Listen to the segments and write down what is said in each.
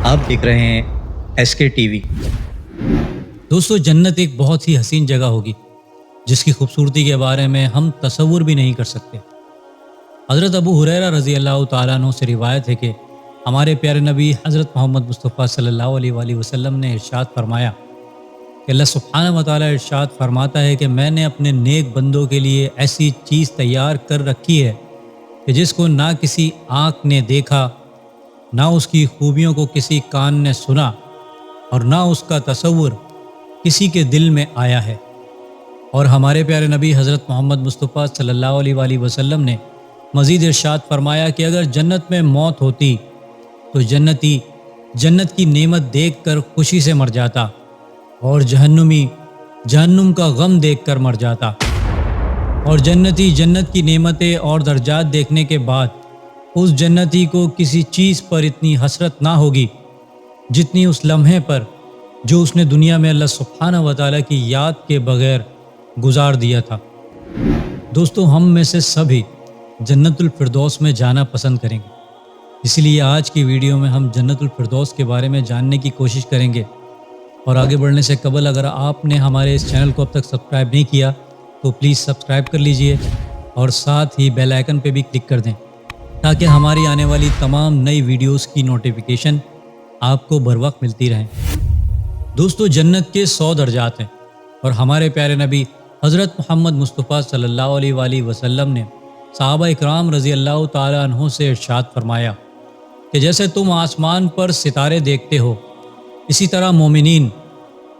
آپ دیکھ رہے ہیں ایس کے ٹی وی۔ دوستو، جنت ایک بہت ہی حسین جگہ ہوگی جس کی خوبصورتی کے بارے میں ہم تصور بھی نہیں کر سکتے۔ حضرت ابو ہریرہ رضی اللہ تعالیٰ عنہ سے روایت ہے کہ ہمارے پیارے نبی حضرت محمد مصطفیٰ صلی اللہ علیہ وآلہ وسلم نے ارشاد فرمایا کہ اللہ سبحانہ و تعالیٰ ارشاد فرماتا ہے کہ میں نے اپنے نیک بندوں کے لیے ایسی چیز تیار کر رکھی ہے کہ جس کو نہ کسی آنکھ نے دیکھا، نہ اس کی خوبیوں کو کسی کان نے سنا، اور نہ اس کا تصور کسی کے دل میں آیا ہے۔ اور ہمارے پیارے نبی حضرت محمد مصطفیٰ صلی اللہ علیہ وآلہ وسلم نے مزید ارشاد فرمایا کہ اگر جنت میں موت ہوتی تو جنتی جنت کی نعمت دیکھ کر خوشی سے مر جاتا، اور جہنمی جہنم کا غم دیکھ کر مر جاتا، اور جنتی جنت کی نعمتیں اور درجات دیکھنے کے بعد اس جنتی کو کسی چیز پر اتنی حسرت نہ ہوگی جتنی اس لمحے پر جو اس نے دنیا میں اللہ سبحانہ و تعالیٰ کی یاد کے بغیر گزار دیا تھا۔ دوستو، ہم میں سے سبھی جنت الفردوس میں جانا پسند کریں گے، اس لیے آج کی ویڈیو میں ہم جنت الفردوس کے بارے میں جاننے کی کوشش کریں گے۔ اور آگے بڑھنے سے قبل اگر آپ نے ہمارے اس چینل کو اب تک سبسکرائب نہیں کیا تو پلیز سبسکرائب کر لیجئے اور ساتھ ہی بیل آئیکن پہ بھی کلک کر دیں تاکہ ہماری آنے والی تمام نئی ویڈیوز کی نوٹیفیکیشن آپ کو بر وقت ملتی رہیں۔ دوستو، جنت کے 100 درجات ہیں، اور ہمارے پیارے نبی حضرت محمد مصطفیٰ صلی اللہ علیہ وآلہ وسلم نے صحابہ اکرام رضی اللہ تعالیٰ عنہ سے ارشاد فرمایا کہ جیسے تم آسمان پر ستارے دیکھتے ہو، اسی طرح مومنین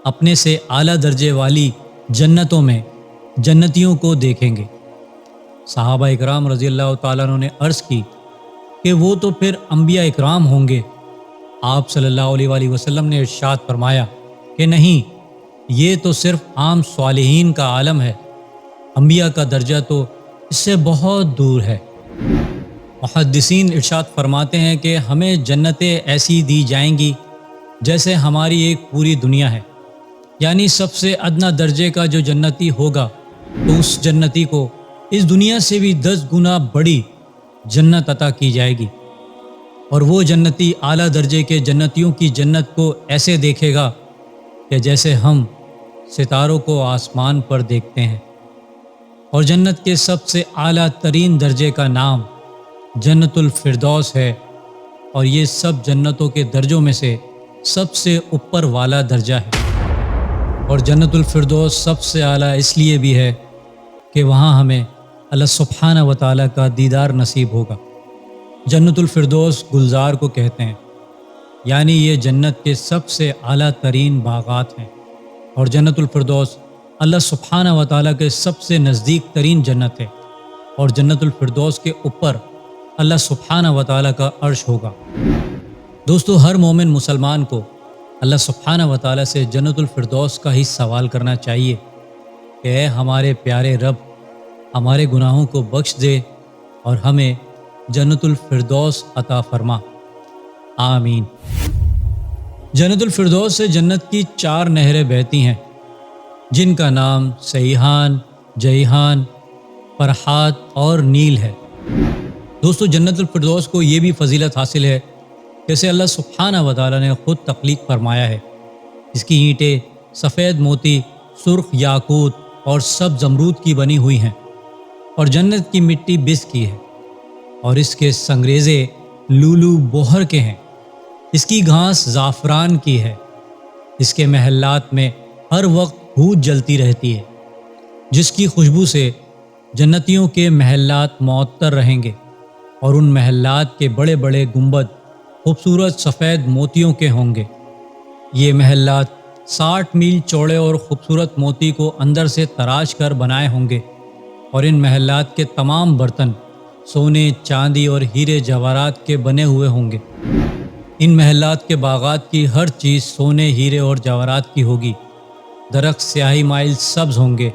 اپنے سے اعلیٰ درجے والی جنتوں میں جنتیوں کو دیکھیں گے۔ صحابہ اکرام رضی اللہ تعالیٰ عنہ نے عرض کی کہ وہ تو پھر انبیاء اکرام ہوں گے۔ آپ صلی اللہ علیہ وآلہ وسلم نے ارشاد فرمایا کہ نہیں، یہ تو صرف عام صالحین کا عالم ہے، انبیاء کا درجہ تو اس سے بہت دور ہے۔ محدثین ارشاد فرماتے ہیں کہ ہمیں جنتیں ایسی دی جائیں گی جیسے ہماری ایک پوری دنیا ہے، یعنی سب سے ادنا درجے کا جو جنتی ہوگا تو اس جنتی کو اس دنیا سے بھی 10 گنا بڑی جنت عطا کی جائے گی، اور وہ جنتی اعلیٰ درجے کے جنتیوں کی جنت کو ایسے دیکھے گا کہ جیسے ہم ستاروں کو آسمان پر دیکھتے ہیں۔ اور جنت کے سب سے اعلیٰ ترین درجے کا نام جنت الفردوس ہے، اور یہ سب جنتوں کے درجوں میں سے سب سے اوپر والا درجہ ہے۔ اور جنت الفردوس سب سے اعلیٰ اس لیے بھی ہے کہ وہاں ہمیں اللہ سبحانہ و تعالیٰ کا دیدار نصیب ہوگا۔ جنت الفردوس گلزار کو کہتے ہیں، یعنی یہ جنت کے سب سے اعلیٰ ترین باغات ہیں، اور جنت الفردوس اللہ سبحانہ و تعالیٰ کے سب سے نزدیک ترین جنت ہے، اور جنت الفردوس کے اوپر اللہ سبحانہ و تعالیٰ کا عرش ہوگا۔ دوستو، ہر مومن مسلمان کو اللہ سبحانہ و تعالیٰ سے جنت الفردوس کا ہی سوال کرنا چاہیے کہ اے ہمارے پیارے رب، ہمارے گناہوں کو بخش دے اور ہمیں جنت الفردوس عطا فرما، آمین۔ جنت الفردوس سے جنت کی 4 نہریں بہتی ہیں جن کا نام سیحان، جیحان، فرحات اور نیل ہے۔ دوستو، جنت الفردوس کو یہ بھی فضیلت حاصل ہے جیسے اللہ سبحانہ و تعالیٰ نے خود تخلیق فرمایا ہے۔ اس کی اینٹیں سفید موتی، سرخ یاقوت اور سبز زمرود کی بنی ہوئی ہیں، اور جنت کی مٹی بس کی ہے، اور اس کے سنگریزے لولو بوہر کے ہیں۔ اس کی گھاس زعفران کی ہے۔ اس کے محلات میں ہر وقت ہود جلتی رہتی ہے، جس کی خوشبو سے جنتیوں کے محلات معطر رہیں گے، اور ان محلات کے بڑے بڑے گنبد خوبصورت سفید موتیوں کے ہوں گے۔ یہ محلات 60 میل چوڑے اور خوبصورت موتی کو اندر سے تراش کر بنائے ہوں گے، اور ان محلات کے تمام برتن سونے، چاندی اور ہیرے جواہرات کے بنے ہوئے ہوں گے۔ ان محلات کے باغات کی ہر چیز سونے، ہیرے اور جواہرات کی ہوگی۔ درخت سیاہی مائل سبز ہوں گے،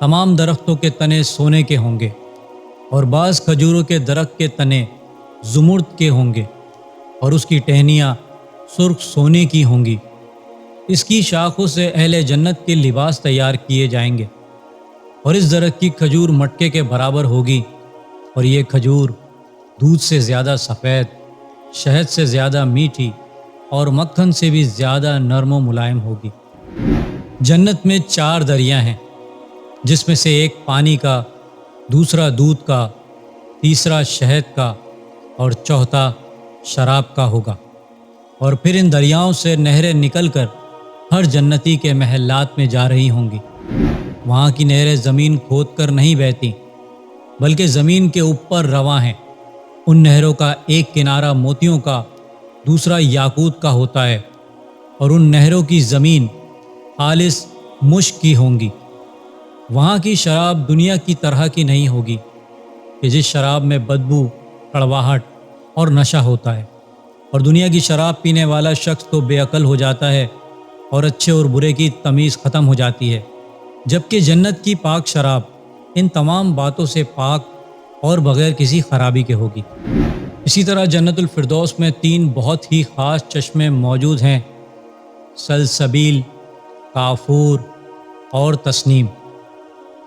تمام درختوں کے تنے سونے کے ہوں گے، اور بعض کھجوروں کے درخت کے تنے زمرد کے ہوں گے، اور اس کی ٹہنیاں سرخ سونے کی ہوں گی۔ اس کی شاخوں سے اہل جنت کے لباس تیار کیے جائیں گے، اور اس درخت کی کھجور مٹکے کے برابر ہوگی، اور یہ کھجور دودھ سے زیادہ سفید، شہد سے زیادہ میٹھی اور مکھن سے بھی زیادہ نرم و ملائم ہوگی۔ جنت میں 4 دریا ہیں، جس میں سے ایک پانی کا، دوسرا دودھ کا، تیسرا شہد کا اور چوتھا شراب کا ہوگا۔ اور پھر ان دریاؤں سے نہریں نکل کر ہر جنتی کے محلات میں جا رہی ہوں گی۔ وہاں کی نہریں زمین کھود کر نہیں بہتی، بلکہ زمین کے اوپر رواں ہیں۔ ان نہروں کا ایک کنارہ موتیوں کا، دوسرا یاقوت کا ہوتا ہے، اور ان نہروں کی زمین خالص مشک کی ہوں گی۔ وہاں کی شراب دنیا کی طرح کی نہیں ہوگی کہ جس شراب میں بدبو، کڑواہٹ اور نشہ ہوتا ہے، اور دنیا کی شراب پینے والا شخص تو بے عقل ہو جاتا ہے اور اچھے اور برے کی تمیز ختم ہو جاتی ہے، جبکہ جنت کی پاک شراب ان تمام باتوں سے پاک اور بغیر کسی خرابی کے ہوگی۔ اسی طرح جنت الفردوس میں 3 بہت ہی خاص چشمے موجود ہیں: سلسبیل، کافور اور تسنیم،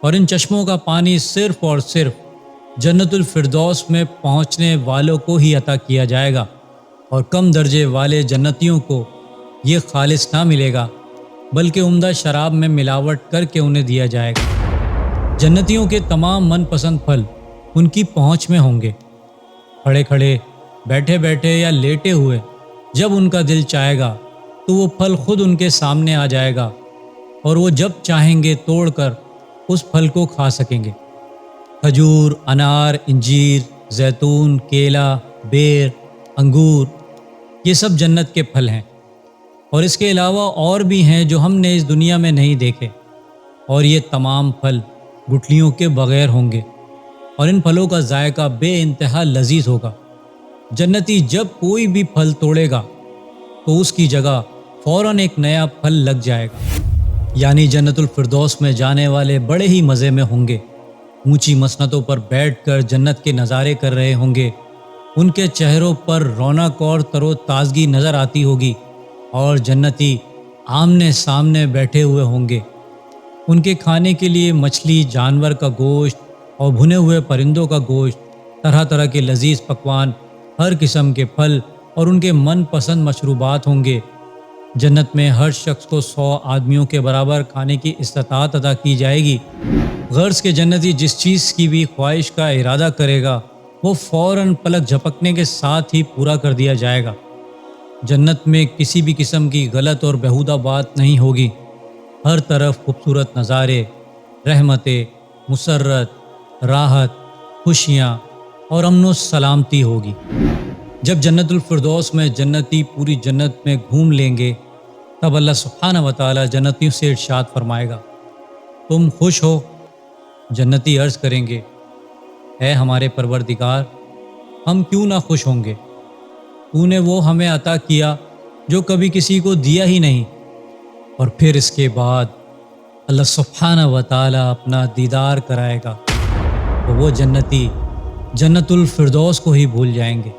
اور ان چشموں کا پانی صرف اور صرف جنت الفردوس میں پہنچنے والوں کو ہی عطا کیا جائے گا، اور کم درجے والے جنتیوں کو یہ خالص نہ ملے گا، بلکہ عمدہ شراب میں ملاوٹ کر کے انہیں دیا جائے گا۔ جنتیوں کے تمام من پسند پھل ان کی پہنچ میں ہوں گے۔ کھڑے کھڑے، بیٹھے بیٹھے یا لیٹے ہوئے، جب ان کا دل چاہے گا تو وہ پھل خود ان کے سامنے آ جائے گا، اور وہ جب چاہیں گے توڑ کر اس پھل کو کھا سکیں گے۔ کھجور، انار، انجیر، زیتون، کیلا، بیر، انگور، یہ سب جنت کے پھل ہیں، اور اس کے علاوہ اور بھی ہیں جو ہم نے اس دنیا میں نہیں دیکھے، اور یہ تمام پھل گٹھلیوں کے بغیر ہوں گے، اور ان پھلوں کا ذائقہ بے انتہا لذیذ ہوگا۔ جنتی جب کوئی بھی پھل توڑے گا تو اس کی جگہ فوراً ایک نیا پھل لگ جائے گا۔ یعنی جنت الفردوس میں جانے والے بڑے ہی مزے میں ہوں گے، اونچی مسندوں پر بیٹھ کر جنت کے نظارے کر رہے ہوں گے، ان کے چہروں پر رونق اور تر و تازگی نظر آتی ہوگی، اور جنتی آمنے سامنے بیٹھے ہوئے ہوں گے۔ ان کے کھانے کے لیے مچھلی، جانور کا گوشت اور بھنے ہوئے پرندوں کا گوشت، طرح طرح کے لذیذ پکوان، ہر قسم کے پھل اور ان کے من پسند مشروبات ہوں گے۔ جنت میں ہر شخص کو 100 آدمیوں کے برابر کھانے کی استطاعت عطا کی جائے گی۔ غرض کہ جنتی جس چیز کی بھی خواہش کا ارادہ کرے گا وہ فوراً پلک جھپکنے کے ساتھ ہی پورا کر دیا جائے گا۔ جنت میں کسی بھی قسم کی غلط اور بیہودہ بات نہیں ہوگی۔ ہر طرف خوبصورت نظارے، رحمتیں، مسرت، راحت، خوشیاں اور امن و سلامتی ہوگی۔ جب جنت الفردوس میں جنتی پوری جنت میں گھوم لیں گے، تب اللہ سبحانہ و تعالی جنتیوں سے ارشاد فرمائے گا: تم خوش ہو؟ جنتی عرض کریں گے: اے ہمارے پروردگار، ہم کیوں نہ خوش ہوں گے؟ تو نے وہ ہمیں عطا کیا جو کبھی کسی کو دیا ہی نہیں۔ اور پھر اس کے بعد اللہ سبحانہ و تعالی اپنا دیدار کرائے گا تو وہ جنتی جنت الفردوس کو ہی بھول جائیں گے،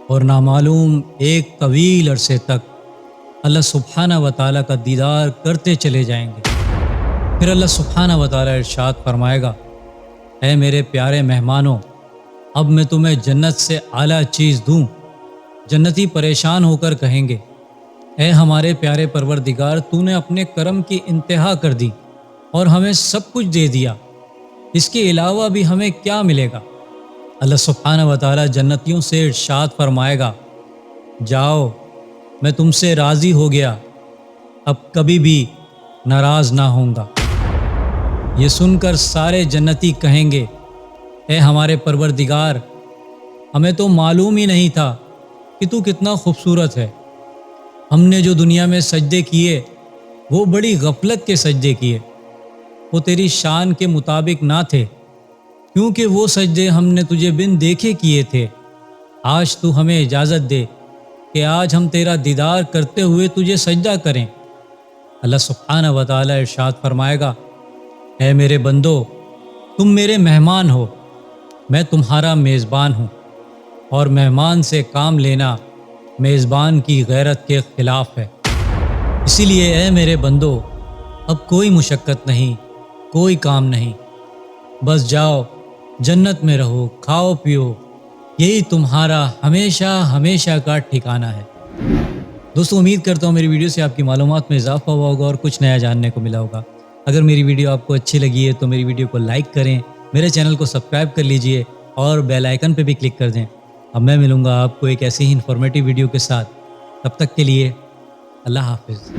اور نامعلوم ایک طویل عرصے تک اللہ سبحانہ و تعالی کا دیدار کرتے چلے جائیں گے۔ پھر اللہ سبحانہ و تعالی ارشاد فرمائے گا: اے میرے پیارے مہمانوں، اب میں تمہیں جنت سے اعلیٰ چیز دوں۔ جنتی پریشان ہو کر کہیں گے: اے ہمارے پیارے پروردگار، تو نے اپنے کرم کی انتہا کر دی اور ہمیں سب کچھ دے دیا، اس کے علاوہ بھی ہمیں کیا ملے گا؟ اللہ سبحانہ و تعالی جنتیوں سے ارشاد فرمائے گا: جاؤ، میں تم سے راضی ہو گیا، اب کبھی بھی ناراض نہ ہوں گا۔ یہ سن کر سارے جنتی کہیں گے: اے ہمارے پروردگار، ہمیں تو معلوم ہی نہیں تھا کہ تو کتنا خوبصورت ہے۔ ہم نے جو دنیا میں سجدے کیے وہ بڑی غفلت کے سجدے کیے، وہ تیری شان کے مطابق نہ تھے، کیونکہ وہ سجدے ہم نے تجھے بن دیکھے کیے تھے۔ آج تو ہمیں اجازت دے کہ آج ہم تیرا دیدار کرتے ہوئے تجھے سجدہ کریں۔ اللہ سبحانہ و تعالی ارشاد فرمائے گا: اے میرے بندو، تم میرے مہمان ہو، میں تمہارا میزبان ہوں، اور مہمان سے کام لینا میزبان کی غیرت کے خلاف ہے۔ اسی لیے اے میرے بندو، اب کوئی مشقت نہیں، کوئی کام نہیں، بس جاؤ جنت میں رہو، کھاؤ پیو، یہی تمہارا ہمیشہ ہمیشہ کا ٹھکانہ ہے۔ دوستو امید کرتا ہوں میری ویڈیو سے آپ کی معلومات میں اضافہ ہوا ہوگا اور کچھ نیا جاننے کو ملا ہوگا۔ اگر میری ویڈیو آپ کو اچھی لگی ہے تو میری ویڈیو کو لائک کریں، میرے چینل کو سبسکرائب کر لیجئے اور بیل آئیکن پہ بھی کلک کر دیں۔ اب میں ملوں گا آپ کو ایک ایسی ہی انفارمیٹیو ویڈیو کے ساتھ، تب تک کے لیے اللہ حافظ۔